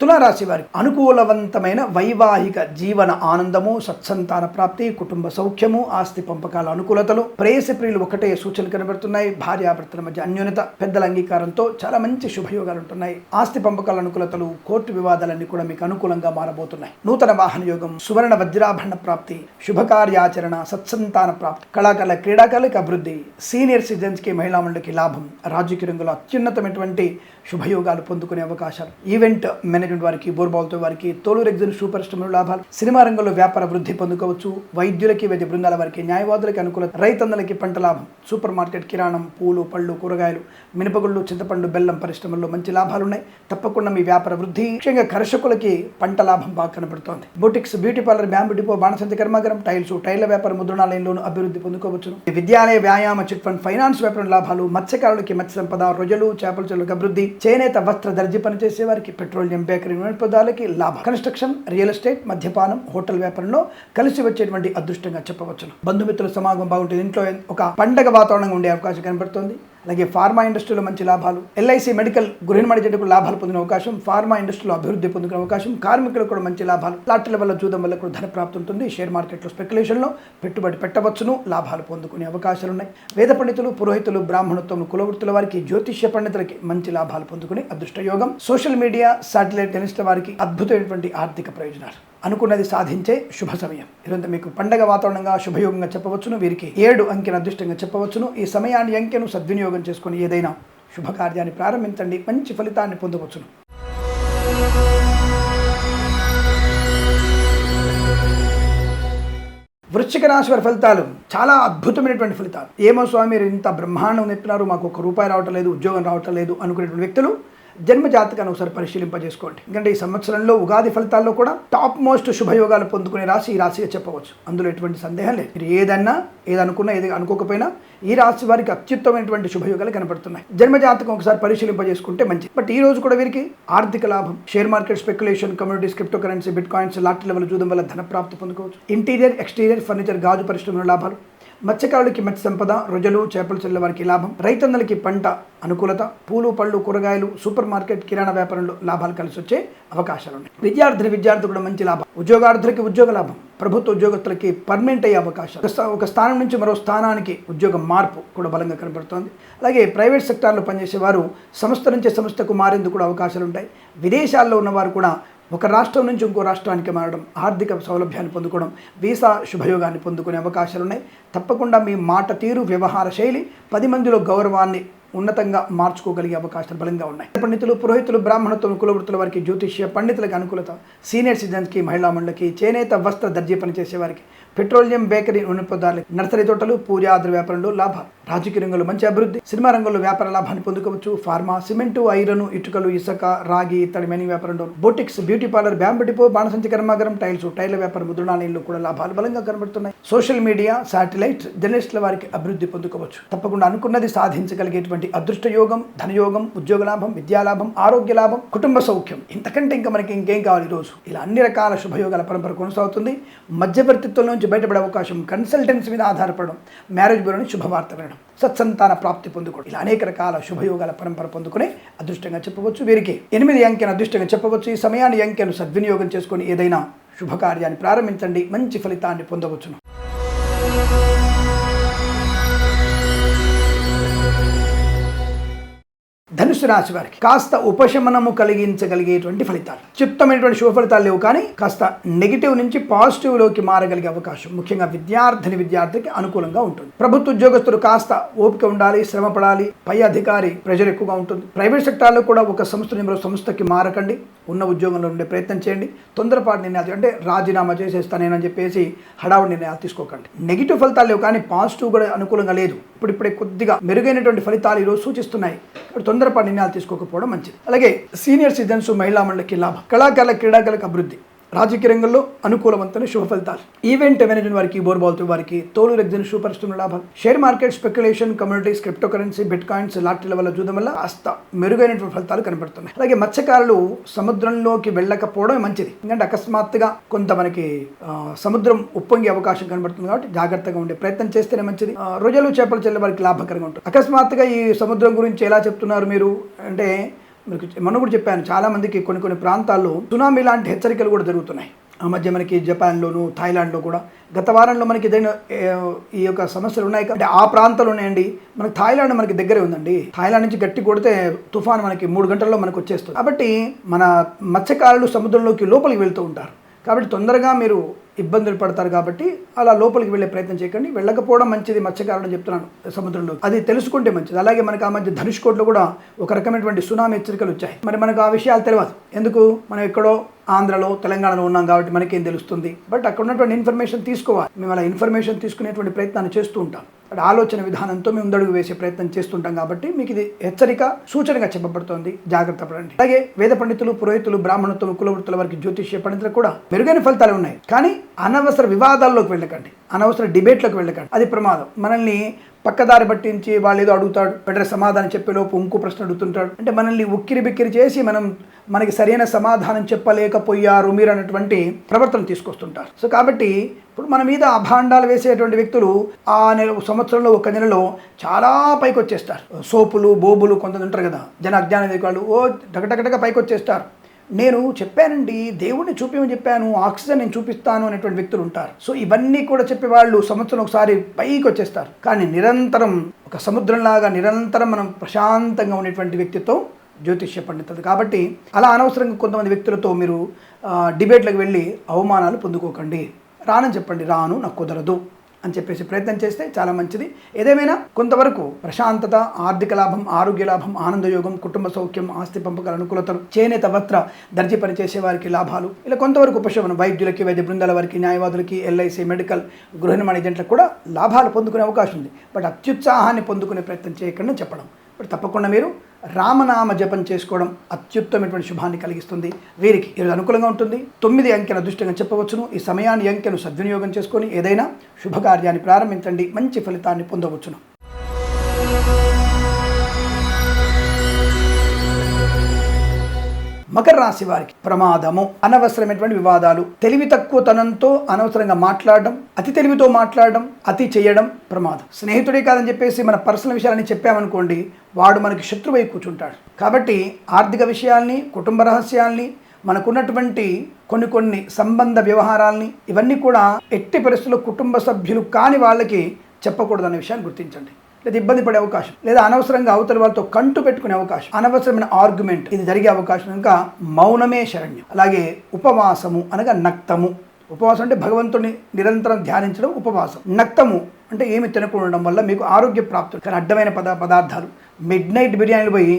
తులారాశి వారికి అనుకూలవంతమైన వైవాహిక జీవన ఆనందము, సత్సంతాన ప్రాప్తి, కుటుంబ సౌఖ్యము, ఆస్తి పంపకాల అనుకూలతలు, ప్రేయసి ప్రియులు ఒకటే సూచనలు కనబడుతున్నాయి. భార్యాభర్తల మధ్య అన్యోన్యత, పెద్దల అంగీకారంతో చాలా మంచి శుభయోగాలు ఉంటున్నాయి. ఆస్తి పంపకాల అనుకూలతలు, కోర్టు వివాదాలన్నీ కూడా మీకు అనుకూలంగా మారబోతున్నాయి. నూతన వాహన యోగం, సువర్ణ వజ్రాభరణ ప్రాప్తి, శుభకార్యాచరణ, సత్సంతాన ప్రాప్తి, కళాకారుల, క్రీడాకారులకు అభివృద్ధి, సీనియర్ సిటిజన్స్కి, మహిళామణులకి లాభం, రాజకీయ రంగంలో అత్యున్నతమైనటువంటి శుభయోగాలు పొందుకునే అవకాశాలు. ఈవెంట్ మేనేజ్మెంట్ వారికి, బోర్బాల్తో వారికి, తోలు రెగ్జిన్ షూ పరిశ్రమలో లాభాలు, సినిమా రంగంలో వ్యాపార వృద్ధి పొందుకోవచ్చు. వైద్యులకి, వైద్య బృందాల వారికి, న్యాయవాదులకి అనుకూల, రైతన్నలకి పంట లాభం, సూపర్ మార్కెట్, కిరాణం, పూలు, పళ్ళు, కూరగాయలు, మినపగుళ్ళు, చింతపండు, బెల్లం పరిశ్రమల్లో మంచి లాభాలు ఉన్నాయి. తప్పకుండా మీ వ్యాపార వృద్ధి. ముఖ్యంగా కర్షకులకి పంట లాభం బాగా కనబడుతోంది. Boutiques, beauty parlour, bamboo depot, బాణసంచి కర్మాగారం, టైల్ల వ్యాపారం, ముద్రణాలయంలోనూ అభివృద్ధి పొందుకోవచ్చు. విద్యాలయ, వ్యాయామ, చిట్ ఫండ్, ఫైనాన్స్ వ్యాపారం లాభాలు, మత్స్యకారులకి మత్స్య సంపద, రొయ్యలు, చేపల చెరువులకు అభివృద్ధి, చేనేత, వస్త్ర, దర్జీ పనిచేసే వారికి, పెట్రోలియం, బేకరీ పదార్థాలకి లాభం, కన్స్ట్రక్షన్, రియల్ ఎస్టేట్, మద్యపానం, హోటల్ వ్యాపారంలో కలిసి వచ్చేటువంటి అదృష్టంగా చెప్పవచ్చును. బంధుమిత్రుల సమాగమం బాగుంటుంది. ఇంట్లో ఒక పండగ వాతావరణంగా ఉండే అవకాశం కనబడుతుంది. అలాగే ఫార్మా ఇండస్ట్రీలో మంచి లాభాలు, ఎల్ఐసి, మెడికల్, గృహ ఏజెంట్లకు లాభాలు పొందిన అవకాశం, ఫార్మా ఇండస్ట్రీలో అభివృద్ధి పొందుకునే అవకాశం, కార్మికులకు కూడా మంచి లాభాలు, లాటరీల వల్ల, జూదం వల్ల కూడా ధన ప్రాప్తి ఉంటుంది. షేర్ మార్కెట్లో, స్పెక్యులేషన్లో పెట్టుబడి పెట్టవచ్చును, లాభాలు పొందుకునే అవకాశాలు ఉన్నాయి. వేద పండితులు, పురోహితులు, బ్రాహ్మణత్వం, కులవృత్తుల వారికి, జ్యోతిష్య పండితులకి మంచి లాభాలు పొందుకునే అదృష్ట యోగం. సోషల్ మీడియా, శాటిలైట్ టెలిస్ట్ల వారికి అద్భుతమైనటువంటి ఆర్థిక ప్రయోజనాలు, అనుకున్నది సాధించే శుభ సమయం. ఇదంతా మీకు పండగ వాతావరణంగా శుభయోగంగా చెప్పవచ్చును. వీరికి 7 అంకెను అదృష్టంగా చెప్పవచ్చును. ఈ సమయాన్ని, అంకెను సద్వినియోగం చేసుకుని ఏదైనా శుభకార్యాన్ని ప్రారంభించండి. మంచి ఫలితాన్ని పొందవచ్చును. వృశ్చిక రాశి వారి ఫలితాలు చాలా అద్భుతమైనటువంటి ఫలితాలు. ఏమో స్వామి మీరు ఇంత బ్రహ్మాండం నెప్పినారు, మాకు ₹1 రావటం లేదు, ఉద్యోగం రావటం లేదు అనుకునేటువంటి వ్యక్తులు జన్మ జాతకాన్ని ఒకసారి పరిశీలింపజేసుకోండి. ఎందుకంటే ఈ సంవత్సరంలో ఉగాది ఫలితాల్లో కూడా టాప్ మోస్ట్ శుభయోగాలు పొందుకునే రాశి ఈ రాశిగా చెప్పవచ్చు. అందులో ఎటువంటి సందేహం లేదు. మీరు ఏదనుకున్నా, ఏది అనుకోకపోయినా ఈ రాశి వారికి అత్యుత్తమైనటువంటి శుభయోగాలు కనపడుతున్నాయి. జన్మ జాతకం ఒకసారి పరిశీలింపజేసుకుంటే మంచిది. బట్ ఈ రోజు కూడా వీరికి ఆర్థిక లాభం, share market, speculation, communities, crypto currency, bit coins, lottery level, జూదం వల్ల ధన ప్రాప్తి పొందుకోవచ్చు. ఇంటీరియర్, ఎక్స్టీరియర్ ఫర్నిచర్, గాజు పరిశ్రమల లాభాలు, మత్స్యకారులకి మత్స్య సంపద, రొయ్యలు, చేపలు చెల్లె వారికి లాభం, రైతన్నలకి పంట అనుకూలత, పూలు, పళ్ళు, కూరగాయలు, సూపర్ మార్కెట్, కిరాణా వ్యాపారంలో లాభాలు కలిసి వచ్చే అవకాశాలు ఉన్నాయి. విద్యార్థులు కూడా మంచి లాభం, ఉద్యోగార్థులకి ఉద్యోగ లాభం, ప్రభుత్వ ఉద్యోగస్తులకి పర్మనెంట్ అయ్యే అవకాశాలు, ఒక స్థానం నుంచి మరో స్థానానికి ఉద్యోగ మార్పు కూడా బలంగా కనబడుతోంది. అలాగే ప్రైవేట్ సెక్టార్లో పనిచేసే వారు సంస్థ నుంచి సంస్థకు మారేందుకు కూడా అవకాశాలు ఉంటాయి. విదేశాల్లో ఉన్నవారు కూడా ఒక రాష్ట్రం నుంచి ఇంకో రాష్ట్రానికి మారడం, ఆర్థిక సౌలభ్యాన్ని పొందుకోవడం, వీసా శుభయోగాన్ని పొందుకునే అవకాశాలు ఉన్నాయి. తప్పకుండా మీ మాట తీరు, వ్యవహార శైలి 10 మందిలో గౌరవాన్ని ఉన్నతంగా మార్చుకోగలిగే అవకాశాలు బలంగా ఉన్నాయి. పండితులు, పురోహితులు, బ్రాహ్మణత్వం, కులవృత్తుల వారికి, జ్యోతిష్య పండితులకు అనుకూలత, సీనియర్ సిటిజన్స్కి, మహిళా మండలికి, చేనేత వస్త్ర దర్జీ పనిచేసే వారికి, పెట్రోలియం, బేకరీ, నూనె పదార్థాలు, నర్సరీ తోటలు, పూజాద్ర వ్యాపారంలో లాభాలు, రాజకీయ రంగంలో మంచి అభివృద్ధి, సినిమా రంగంలో వ్యాపార లాభాన్ని పొందుకోవచ్చు. ఫార్మా, సిమెంటు, ఐరన్, ఇటుకలు, ఇసుక, రాగి, ఇత్తడి మైనింగ్ వ్యాపారంలో, boutiques, beauty parlour, bamboo depot, బాణసంచి కర్మాగారం, టైర్ల వ్యాపారం, ముద్రణాలయంలో కూడా లాభాలు బలంగా కనబడుతున్నాయి. సోషల్ మీడియా, శాటిలైట్, జర్నలిస్టుల వారికి అభివృద్ధి పొందుకోవచ్చు. తప్పకుండా అనుకున్నది సాధించగలిగేటువంటి అదృష్ట యోగం, ధనయోగం, ఉద్యోగ లాభం, విద్యాలాభం, ఆరోగ్య లాభం, కుటుంబ సౌఖ్యం, ఇంతకంటే ఇంకా మనకి ఇంకేం కావాలి ఈరోజు. ఇలా అన్ని రకాల శుభయోగాల పరంపర కొనసాగుతుంది. మధ్యవర్తిత్వం నుంచి బయటపడే అవకాశం, కన్సల్టెన్సీ మీద ఆధారపడడం, మ్యారేజ్ బ్యూరోని శుభవార్త వినడం, సత్సంతాన ప్రాప్తి పొందుకోవడం, ఇలా అనేక రకాల శుభయోగాల పరంపర పొందుకునే అదృష్టంగా చెప్పవచ్చు. వీరికి 8 అంకెను అదృష్టంగా చెప్పవచ్చు. ఈ సమయాన్ని అంకెను సద్వినియోగం చేసుకొని ఏదైనా శుభకార్యాన్ని ప్రారంభించండి, మంచి ఫలితాన్ని పొందవచ్చును. ధనుసు రాశి వారికి కాస్త ఉపశమనము కలిగించగలిగేటువంటి ఫలితాలు, చిత్తమైనటువంటి శుభ ఫలితాలు లేవు, కానీ కాస్త నెగిటివ్ నుంచి పాజిటివ్లోకి మారగలిగే అవకాశం ముఖ్యంగా విద్యార్థికి అనుకూలంగా ఉంటుంది. ప్రభుత్వ ఉద్యోగస్తులు కాస్త ఓపిక ఉండాలి, శ్రమ పడాలి, పై అధికారి ప్రెజర్ ఎక్కువగా ఉంటుంది. ప్రైవేట్ సెక్టార్లో కూడా ఒక సంస్థ నుంచి మరో సంస్థకి మారకండి, ఉన్న ఉద్యోగంలో ఉండే ప్రయత్నం చేయండి. తొందరపాటు నిర్ణయాలు అంటే రాజీనామా చేసేస్తానేనని చెప్పేసి హడావుడి నిర్ణయాలు తీసుకోకండి. నెగిటివ్ ఫలితాలు లేవు, కానీ పాజిటివ్ కూడా అనుకూలంగా లేదు. ఇప్పుడిప్పుడే కొద్దిగా మెరుగైనటువంటి ఫలితాలు ఈరోజు సూచిస్తున్నాయి. తొందరపాటు నిర్ణయాలు తీసుకోకపోవడం మంచిది. అలాగే సీనియర్ సిటిజన్స్, మహిళా మండలికి లాభం, కళాకారుల, క్రీడాకారులకు అభివృద్ధి, రాజకీయ రంగంలో అనుకూలవంతమైన శుభ ఫలితాలు, ఈవెంట్ మేనేజ్మెంట్ వారికి, బోర్బాల్తో వారికి, తోలు రెగ్జిన్ షూ పరిశ్రమల లాభాలు, share market, speculation, communities, crypto currency, bitcoins, లాటరీల వల్ల చూడడం వల్ల కాస్త మెరుగైనటువంటి ఫలితాలు కనబడుతున్నాయి. అలాగే మత్స్యకారులు సముద్రంలోకి వెళ్ళకపోవడం మంచిది, ఎందుకంటే అకస్మాత్తుగా కొంత మనకి సముద్రం ఉప్పొంగే అవకాశం కనబడుతుంది. కాబట్టి జాగ్రత్తగా ఉండే ప్రయత్నం చేస్తేనే మంచిది. రొయ్యలు, చేపలు చెల్లె వారికి లాభకరంగా ఉంటుంది. అకస్మాత్తుగా ఈ సముద్రం గురించి ఎలా చెప్తున్నారు మీరు అంటే, మీకు మొన్న కూడా చెప్పాను, చాలామందికి కొన్ని ప్రాంతాల్లో సునామీ లాంటి హెచ్చరికలు కూడా జరుగుతున్నాయి. ఆ మధ్య మనకి జపాన్లోను, థాయిలాండ్లో కూడా గత వారంలో మనకి ఏదైనా ఈ యొక్క సమస్యలు ఉన్నాయి. కాబట్టి ఆ ప్రాంతాలు ఉన్నాయండి. మనకి థాయిలాండ్ మనకి దగ్గరే ఉందండి. థాయిలాండ్ నుంచి గట్టి కొడితే తుఫాన్ మనకి 3 గంటల్లో మనకు వచ్చేస్తుంది. కాబట్టి మన మత్స్యకారులు సముద్రంలోకి లోపలికి వెళ్తూ ఉంటారు. కాబట్టి తొందరగా మీరు ఇబ్బందులు పడతారు. కాబట్టి అలా లోపలికి వెళ్ళే ప్రయత్నం చేయకండి. వెళ్ళకపోవడం మంచిది మత్స్యకారులు చెప్తున్నాను సముద్రంలో, అది తెలుసుకుంటే మంచిది. అలాగే మనకు ఆ మధ్య ధనుష్కోట్లో కూడా ఒక రకమైనటువంటి సునామీ హెచ్చరికలు వచ్చాయి. మరి మనకు ఆ విషయాలు తెలియదు. ఎందుకు? మనం ఎక్కడో ఆంధ్రలో, తెలంగాణలో ఉన్నాం కాబట్టి మనకేం తెలుస్తుంది. బట్ అక్కడ ఉన్నటువంటి ఇన్ఫర్మేషన్ తీసుకోవాలి. మేము అలా ఇన్ఫర్మేషన్ తీసుకునేటువంటి ప్రయత్నాన్ని చేస్తూ ఉంటాం. ఆలోచన విధానంతో మేము ముందడుగు వేసే ప్రయత్నం చేస్తుంటాం. కాబట్టి మీకు ఇది హెచ్చరిక, సూచనగా చెప్పబడుతోంది, జాగ్రత్త పడండి. అలాగే వేద పండితులు, పురోహితులు, బ్రాహ్మణత్వం, కులవృత్తుల వారికి, జ్యోతిష్య పండితులకు కూడా మెరుగైన ఫలితాలు ఉన్నాయి. కానీ అనవసర వివాదాల్లోకి వెళ్ళకండి, అనవసర డిబేట్లోకి వెళ్ళకండి, అది ప్రమాదం. మనల్ని పక్కదారి పట్టించి వాళ్ళు ఏదో అడుగుతాడు, వెంటనే సమాధానం చెప్పేలోపు ఇంకో ప్రశ్న అడుగుతుంటాడు. అంటే మనల్ని ఉక్కిరి బిక్కిరి చేసి మనకి సరైన సమాధానం చెప్పలేకపోయారు మీరు అన్నటువంటి ప్రవర్తన తీసుకొస్తుంటారు. సో కాబట్టి ఇప్పుడు మన మీద అభాండాలు వేసేటువంటి వ్యక్తులు ఆ సంవత్సరంలో 1 నెలలో చాలా పైకి వచ్చేస్తారు. సోపులు, బోబులు కొంతమంది ఉంటారు కదా, జన అజ్ఞాన వాళ్ళు డగడగడగా పైకి వచ్చేస్తారు. నేను చెప్పానండి, దేవుడిని చూపించమని చెప్పాను, ఆక్సిజన్ నేను చూపిస్తాను అనేటువంటి వ్యక్తులు ఉంటారు. సో ఇవన్నీ కూడా చెప్పేవాళ్ళు సంవత్సరం ఒకసారి పైకి వచ్చేస్తారు. కానీ నిరంతరం ఒక సముద్రంలాగా నిరంతరం మనం ప్రశాంతంగా ఉండేటువంటి వ్యక్తిత్వం జ్యోతిష్య పండితులు. కాబట్టి అలా అనవసరంగా కొంతమంది వ్యక్తులతో మీరు డిబేట్లకు వెళ్ళి అవమానాలు పొందుకోకండి. రానని చెప్పండి, రాను, నాకు కుదరదు అని చెప్పేసి ప్రయత్నం చేస్తే చాలా మంచిది. ఏదేమైనా కొంతవరకు ప్రశాంతత, ఆర్థిక లాభం, ఆరోగ్య లాభం, ఆనందయోగం, కుటుంబ సౌఖ్యం, ఆస్తి పంపకాల అనుకూలతలు, చేనేత వస్త్ర దర్జీ పని చేసే వారికి లాభాలు, ఇలా కొంతవరకు ఉపశమనం, వైద్యులకి, వైద్య బృందాల వారికి, న్యాయవాదులకి, ఎల్ఐసి, మెడికల్, గృహ నిర్మాణ ఏజెంట్లకు కూడా లాభాలు పొందుకునే అవకాశం ఉంది. బట్ అత్యుత్సాహాన్ని పొందుకునే ప్రయత్నం చేయకుండా చెప్పడం. ఇప్పుడు తప్పకుండా మీరు రామనామ జపం చేసుకోవడం అత్యుత్తమైనటువంటి శుభాన్ని కలిగిస్తుంది. వీరికి ఈరోజు అనుకూలంగా ఉంటుంది. 9 అంకెను అదృష్టంగా చెప్పవచ్చును. ఈ సమయాన్ని, అంకెను సద్వినియోగం చేసుకొని ఏదైనా శుభకార్యాన్ని ప్రారంభించండి, మంచి ఫలితాన్ని పొందవచ్చును. మకర రాశి వారికి ప్రమాదము, అనవసరమైనటువంటి వివాదాలు, తెలివి తక్కువతనంతో అనవసరంగా మాట్లాడడం, అతి తెలివితో మాట్లాడడం, అతి చేయడం ప్రమాదం. స్నేహితుడే కాదని చెప్పేసి మన పర్సనల్ విషయాలని చెప్పామనుకోండి, వాడు మనకి శత్రువై కూర్చుంటాడు. కాబట్టి ఆర్థిక విషయాల్ని, కుటుంబ రహస్యాల్ని, మనకున్నటువంటి కొన్ని సంబంధ వ్యవహారాల్ని ఇవన్నీ కూడా ఎట్టి పరిస్థితుల్లో కుటుంబ సభ్యులు కాని వాళ్ళకి చెప్పకూడదనే విషయాన్ని గుర్తించండి. లేదా ఇబ్బంది పడే అవకాశం, లేదా అనవసరంగా అవతలి వాళ్ళతో కంటు పెట్టుకునే అవకాశం, అనవసరమైన ఆర్గ్యుమెంట్ ఇది జరిగే అవకాశం. ఇంకా మౌనమే శరణ్యం. అలాగే ఉపవాసము అనగా నక్తము. ఉపవాసం అంటే భగవంతుని నిరంతరం ధ్యానించడం ఉపవాసం. నక్తము అంటే ఏమి తినకుండా ఉండడం వల్ల మీకు ఆరోగ్య ప్రాప్తి. కానీ అడ్డమైన పదార్థాలు, మిడ్ నైట్ బిర్యానీలు పోయి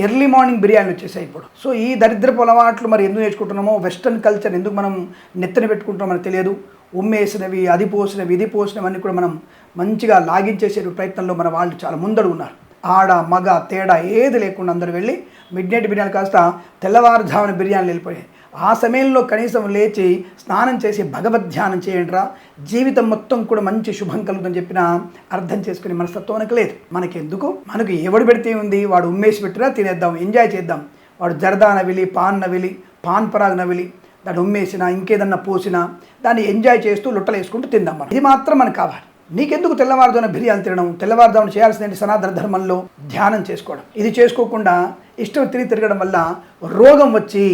ఎర్లీ మార్నింగ్ బిర్యానీలు వచ్చేసాయి ఇప్పుడు. ఈ దరిద్రపు అలవాట్లు మరి ఎందుకు నేర్చుకుంటున్నామో, వెస్టర్న్ కల్చర్ ఎందుకు మనం నెత్తని పెట్టుకుంటామో మనకు తెలియదు. ఉమ్మేసినవి, అది పోసినవి, ఇది పోసినవి అన్నీ కూడా మనం మంచిగా లాగించేసే ప్రయత్నంలో మన వాళ్ళు చాలా ముందడు ఉన్నారు. ఆడ మగ తేడా ఏది లేకుండా అందరూ వెళ్ళి మిడ్ నైట్ బిర్యానీ కాస్త తెల్లవారుజామున బిర్యానీలు వెళ్ళిపోయాయి. ఆ సమయంలో కనీసం లేచి స్నానం చేసి భగవద్ ధ్యానం చేయండిరా, జీవితం మొత్తం కూడా మంచి శుభం కలుగుతుందని చెప్పిన అర్థం చేసుకునే మనస్తత్వం మనకు లేదు. మనకెందుకు, మనకు ఎవడు పెడితే ఉంది, వాడు ఉమ్మేసి పెట్టినా తినేద్దాం, ఎంజాయ్ చేద్దాం. వాడు జర్దా నవిలి, పాన్ నవిలి, పాన్ పరాగ్ నవిలి, దాన్ని ఉమ్మేసినా ఇంకేదన్నా పోసినా దాన్ని ఎంజాయ్ చేస్తూ లొట్టలు వేసుకుంటూ తిందాం. ఇది మాత్రం మనకు కావాలి. నీకెందుకు తెల్లవారుజామున బిర్యానీ తినడం? తెల్లవారుజామున చేయాల్సిన సనాతన ధర్మంలో ధ్యానం చేసుకోవడం. ఇది చేసుకోకుండా ఇష్టం తిరగడం వల్ల రోగం వచ్చి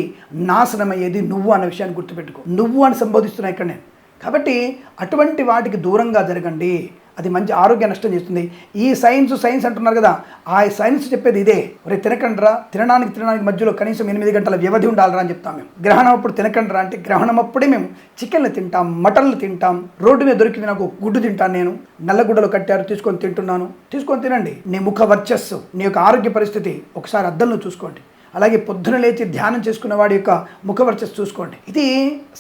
నాశనమయ్యేది నువ్వు అన్న విషయాన్ని గుర్తుపెట్టుకో. నువ్వు అని సంబోధిస్తున్నా ఇక్కడ నేను. కాబట్టి అటువంటి వాటికి దూరంగా జరగండి. అది మంచి ఆరోగ్య నష్టం చేస్తుంది. ఈ సైన్స్ అంటున్నారు కదా, ఆ సైన్స్ చెప్పేది ఇదే. తినకండ్రా, తినడానికి మధ్యలో కనీసం 8 గంటల వ్యవధి ఉండాలరా అని చెప్తాం మేము. గ్రహణం అప్పుడు తినకండ్రా అంటే గ్రహణం అప్పుడే మేము చికెన్లు తింటాం, మటన్లు తింటాం, రోడ్డు మీద దొరికింది నాకు గుడ్డు తింటాను, నేను నల్లగుడ్డలు కట్టారు తీసుకొని తింటున్నాను. తీసుకొని తినండి. నీ ముఖ వర్చస్సు, నీ యొక్క ఆరోగ్య పరిస్థితి ఒకసారి అద్దంలో చూసుకోండి. అలాగే పొద్దున లేచి ధ్యానం చేసుకున్న వాడి యొక్క ముఖ వర్చస్సు చూసుకోండి. ఇది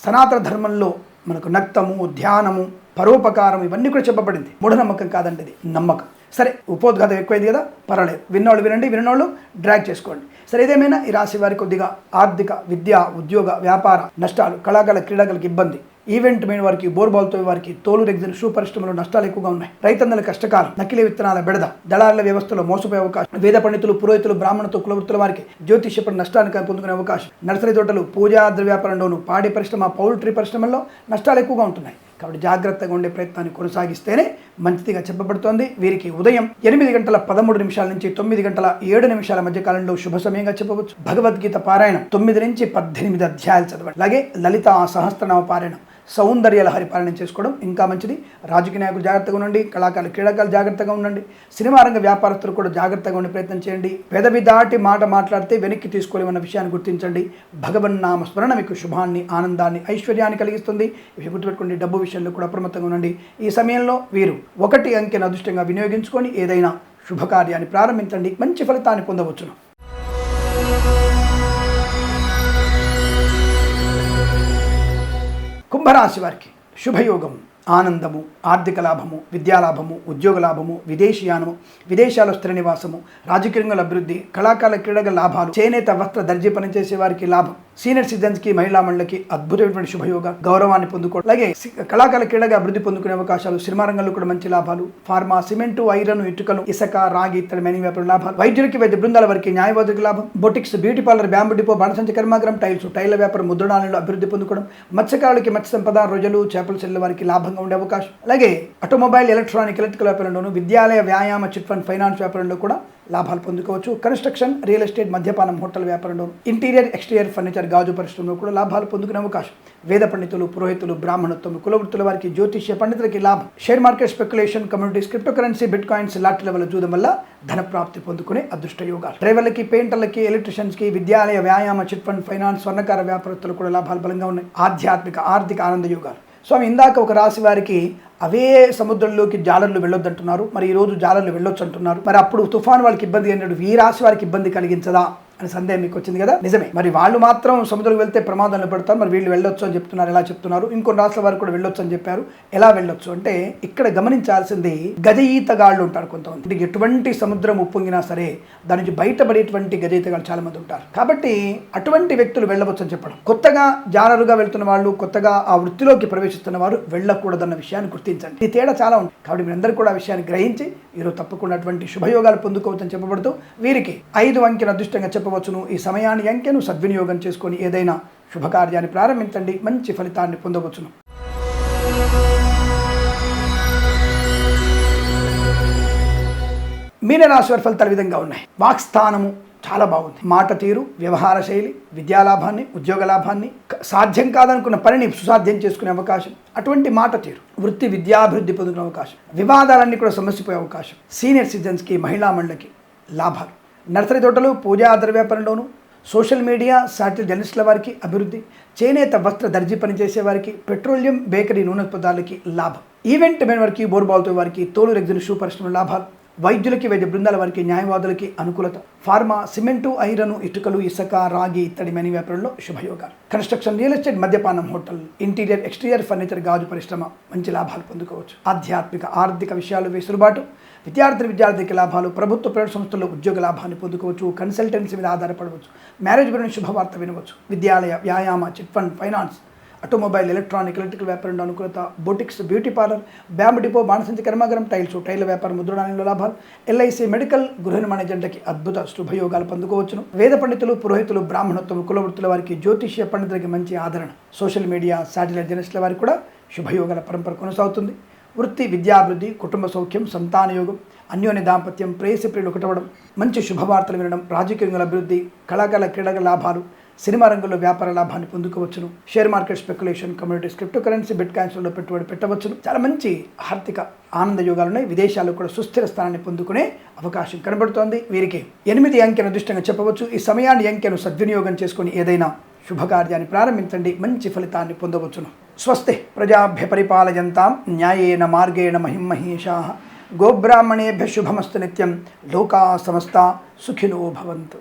సనాతన ధర్మంలో మనకు నక్తము, ధ్యానము, పరోపకారం ఇవన్నీ కూడా చెప్పబడింది. మూఢనమ్మకం కాదండి, ఇది నమ్మకం. సరే, ఉపోద్ఘాతం ఎక్కువైంది కదా, పర్వాలేదు, విన్నోళ్ళు వినండి, వినోళ్ళు డ్రాగ్ చేసుకోండి. సరే, ఏదేమైనా ఈ రాశి వారి కొద్దిగా ఆర్థిక, విద్య, ఉద్యోగ, వ్యాపార నష్టాలు, కళాకారుల క్రీడాకారులకు ఇబ్బంది, ఈవెంట్ మెయిన్ వారికి, బోర్బాల్తో వారికి, తోలు రెగ్జిన్ షూ పరిశ్రమలో నష్టాలు ఎక్కువగా ఉన్నాయి. రైతన్నల కష్టకాలం, నకిలీ విత్తనాల బెడద, దళారుల వ్యవస్థలో మోసపోయే అవకాశం, వేద పండితులు, పురోహితులు, బ్రాహ్మణులతో కులవృత్తుల వారికి జ్యోతిష్యపడి నష్టాన్ని పొందుకునే అవకాశం, నర్సరీ తోటలు, పూజా వ్యాపారంలోను, పాడి పరిశ్రమ, పౌల్ట్రీ పరిశ్రమల్లో నష్టాలు ఎక్కువగా ఉంటున్నాయి. కాబట్టి జాగ్రత్తగా ఉండే ప్రయత్నాన్ని కొనసాగిస్తేనే మంచిదిగా చెప్పబడుతోంది. వీరికి ఉదయం 8:13 నుంచి 9:07 మధ్య కాలంలో శుభ సమయంగా చెప్పవచ్చు. భగవద్గీత పారాయణం 9 నుంచి 18 అధ్యాయాలు చదవండి. అలాగే లలిత సహస్రనామ పారాయణం, సౌందర్య లహరి పాలన చేసుకోవడం ఇంకా మంచిది. రాజకీయ నాయకులు జాగ్రత్తగా ఉండండి, కళాకారులు, క్రీడాకారులు జాగ్రత్తగా ఉండండి, సినిమా రంగ వ్యాపారస్తులు కూడా జాగ్రత్తగా ఉండే ప్రయత్నం చేయండి. పెదవి దాటి మాట మాట్లాడితే వెనక్కి తీసుకోలేమన్న విషయాన్ని గుర్తించండి. భగవన్నామ స్మరణ మీకు శుభాన్ని, ఆనందాన్ని, ఐశ్వర్యాన్ని కలిగిస్తుంది. ఇవి గుర్తుపెట్టుకోండి. డబ్బు విషయంలో కూడా అప్రమత్తంగా ఉండండి. ఈ సమయంలో వీరు 1 అంకెను అదృష్టంగా వినియోగించుకొని ఏదైనా శుభకార్యాన్ని ప్రారంభించండి, మంచి ఫలితాన్ని పొందవచ్చును. కుంభరాశి వారికి శుభయోగం, ఆనందము, ఆర్థిక లాభము, విద్యాలాభము, ఉద్యోగ లాభము, విదేశీయానము, విదేశాల్లో స్థిర నివాసము, రాజకీయ రంగంలో అభివృద్ధి, కళాకారుల క్రీడల లాభాలు, చేనేత వస్త్ర దర్జీ పనిచేసే వారికి లాభం, సీనియర్ సిటిజన్స్కి, మహిళా మండలికి అద్భుతమైనటువంటి శుభయోగ, గౌరవాన్ని పొందుకోవడం, అలాగే కళాకారుల క్రీడగా అభివృద్ధి పొందుకునే అవకాశాలు, సినిమా రంగంలో కూడా మంచి లాభాలు, ఫార్మా, సిమెంటు, ఐరన్, ఇటుకలు, ఇసుక, రాగి ఇతర మెనీ వ్యాపార లాభాలు, వైద్యులకి, వైద్య బృందాల వారికి న్యాయవాదులకు లాభం, boutiques, beauty parlour, bamboo depot, బాణసంచ కర్మాగారం, టైల వ్యాపారం, ముద్రణాలలో అభివృద్ధి పొందుకోవడం, మత్స్యకారులకి, మత్స్య సంపద, రొయ్యలు, చేపల చెల్లెల వారికి లాభంగా ఉండే అవకాశం, అలాగే ఆటోమొబైల్, ఎలక్ట్రికల్ వ్యాపారంలోను, విద్యాలయ, వ్యాయామ, చిట్ ఫండ్, ఫైనాన్స్ వ్యాపారంలో కూడా లాభాలు పొందుకోవచ్చు. కన్స్ట్రక్షన్, రియల్ ఎస్టేట్, మద్యపానం, హోటల్ వ్యాపారంలో, ఇంటీరియర్, ఎక్స్టీరియర్ ఫర్నిచర్, గాజు పరిశ్రమలో కూడా లాభాలు పొందుకునే అవకాశం. వేద పండితులు, పురోహితులు, బ్రాహ్మణత్వం, కులవృత్తుల వారికి, జ్యోతిష్య పండితులకి లాభం. Share market, speculation, communities, crypto currency, bitcoins, లాటరీల వల్ల జూదం వల్ల ధన ప్రాప్తి పొందుకునే అదృష్ట యోగాలు. డ్రైవర్లకి, పెయింటర్లకి, ఎలక్ట్రిషియన్స్కి, విద్యాలయ, వ్యాయామ, చిట్ ఫండ్, ఫైనాన్స్, స్వర్ణకార వ్యాపారస్తులు కూడా లాభాలు బలంగా ఉన్నాయి. ఆధ్యాత్మిక, ఆర్థిక ఆనంద యోగాలు. స్వామి, ఇందాక ఒక రాశి వారికి అవే సముద్రంలోకి జాలర్లు వెళ్ళొద్దు అంటున్నారు, మరి ఈరోజు జాలర్లు వెళ్ళొచ్చు అంటున్నారు. మరి అప్పుడు తుఫాన్ వాళ్ళకి ఇబ్బంది అయినట్టు ఈ రాశి వారికి ఇబ్బంది కలిగించదా అని సందేహం మీకు వచ్చింది కదా. నిజమే, మరి వాళ్ళు మాత్రం సముద్రం వెళ్తే ప్రమాదంలో పడతారు, మరి వీళ్ళు వెళ్ళొచ్చు అని చెప్తున్నారు. ఎలా చెప్తున్నారు? ఇంకొన్ని రాష్ట్రాల వారు కూడా వెళ్ళొచ్చు అని చెప్పారు. ఎలా వెళ్ళొచ్చు అంటే ఇక్కడ గమనించాల్సింది, గజ ఈతగాళ్ళు ఉంటారు కొంతమంది. ఎటువంటి సముద్రం ఉప్పొంగినా సరే దాని నుంచి బయటపడేటువంటి గజ ఈతగాళ్ళు చాలా మంది ఉంటారు. కాబట్టి అటువంటి వ్యక్తులు వెళ్ళవచ్చు అని చెప్పడం. కొత్తగా జాలరుగా వెళ్తున్న వాళ్ళు, కొత్తగా ఆ వృత్తిలోకి ప్రవేశిస్తున్న వారు వెళ్ళకూడదన్న విషయాన్ని గుర్తించండి. ఈ తేడా చాలా ఉంది. కాబట్టి మీరందరూ కూడా ఆ విషయాన్ని గ్రహించి ఈరోజు తప్పకుండా అటువంటి శుభయోగాలు పొందుకోవచ్చని చెప్పబడుతూ వీరికి 5 అంకెను అదృష్టంగా చెప్పబడుతుంది. చెప్పవచ్చును. ఈ సమయాన్ని అంకెను సద్వినియోగం చేసుకొని ఏదైనా శుభకార్యాన్ని ప్రారంభించండి, మంచి ఫలితాన్ని పొందవచ్చును. మీనరాశి వారి ఫలితాలు ఈ విధంగా ఉన్నాయి. వాక్స్థానము చాలా బాగుంది. మాట తీరు, వ్యవహార శైలి, విద్యాలాభాన్ని, ఉద్యోగ లాభాన్ని, సాధ్యం కాదనుకున్న పనిని సుసాధ్యం చేసుకునే అవకాశం, అటువంటి మాట తీరు, వృత్తి విద్యాభివృద్ధి పొందుకునే అవకాశం, వివాదాలన్నీ కూడా సమస్యపోయే అవకాశం, సీనియర్ సిటిజన్స్కి, మహిళా మండలికి లాభాలు, నర్సరీ తోటలు, పూజా ద్రవ్య వ్యాపారంలోను, సోషల్ మీడియా, సాటిలైట్ జర్నలిస్టుల వారికి అభివృద్ధి, చేనేత వస్త్ర దర్జీ పనిచేసే వారికి, పెట్రోలియం, బేకరీ నూనె పదార్థాలకి లాభం, ఈవెంట్ మెన్ వారికి, బోర్బాల్తో వారికి, తోలు రెగ్జిన్ షూ పరిశ్రమ లాభాలు, వైద్యులకి, వైద్య బృందాల వారికి, న్యాయవాదులకి అనుకూలత, ఫార్మా, సిమెంటు, ఐరన్, ఇటుకలు, ఇసుక, రాగి ఇత్తడి మనీ వ్యాపారంలో శుభయోగాలు, కన్స్ట్రక్షన్, రియల్ ఎస్టేట్, మద్యపానం, హోటల్, ఇంటీరియర్, ఎక్స్టీరియర్ ఫర్నిచర్, గాజు పరిశ్రమ మంచి లాభాలు పొందుకోవచ్చు. ఆధ్యాత్మిక, ఆర్థిక విషయాలు వెసులుబాటు, విద్యార్థికి లాభాలు, ప్రభుత్వ ప్రైవేట్ సంస్థల్లో ఉద్యోగ లాభాన్ని పొందుకోవచ్చు. కన్సల్టెన్సీ మీద ఆధారపడవచ్చు. మ్యారేజ్ గురించి శుభవార్త వినవచ్చు. విద్యాలయ, వ్యాయామ, chit fund, finance, automobile, electrical వ్యాపారంలో అనుకూలత, boutiques, beauty parlour, bamboo depot, బాణసంచి కర్మాగారం, టైల్ వ్యాపారం, ముద్రణాలయంలో లాభాలు, ఎల్ఐసి, మెడికల్, గృహ నిర్మాణ జంటకి అద్భుత శుభయోగాలు పొందుకోవచ్చును. వేద పండితులు, పురోహితులు, బ్రాహ్మణత్వం, కులవృత్తుల వారికి, జ్యోతిష్య పండితులకి మంచి ఆదరణ, సోషల్ మీడియా, శాటిలైట్ జర్నలిస్టుల వారికి కూడా శుభయోగాల పరంపర కొనసాగుతుంది. వృత్తి విద్యాభివృద్ధి, కుటుంబ సౌఖ్యం, సంతానయోగం, అన్యోన్య దాంపత్యం, ప్రేయసి ప్రియులు ఒకటవడం, మంచి శుభవార్తలు వినడం, రాజకీయ అభివృద్ధి, కళాకారుల క్రీడల లాభాలు, సినిమా రంగంలో వ్యాపార లాభాన్ని పొందుకోవచ్చును. Share market, speculation, communities, crypto currency, bit కాయిన్స్లో పెట్టుబడి పెట్టవచ్చును. చాలా మంచి ఆర్థిక ఆనంద యోగాలు ఉన్నాయి. విదేశాల్లో కూడా సుస్థిర స్థానాన్ని పొందుకునే అవకాశం కనబడుతోంది. వీరికి 8 అంకెను అదృష్టంగా చెప్పవచ్చు. ఈ సమయాన్ని అంకెను సద్వినియోగం చేసుకొని ఏదైనా శుభకార్యాన్ని ప్రారంభించండి, మంచి ఫలితాన్ని పొందవచ్చును. స్వస్తి ప్రజాభ్య పరిపాలయంతాం న్యాయేన మార్గేణ మహిమహేషాః. గోబ్రాహ్మణేభ్య శుభమస్తు నిత్యం. లోకా సమస్తా సుఖినో భవంతు.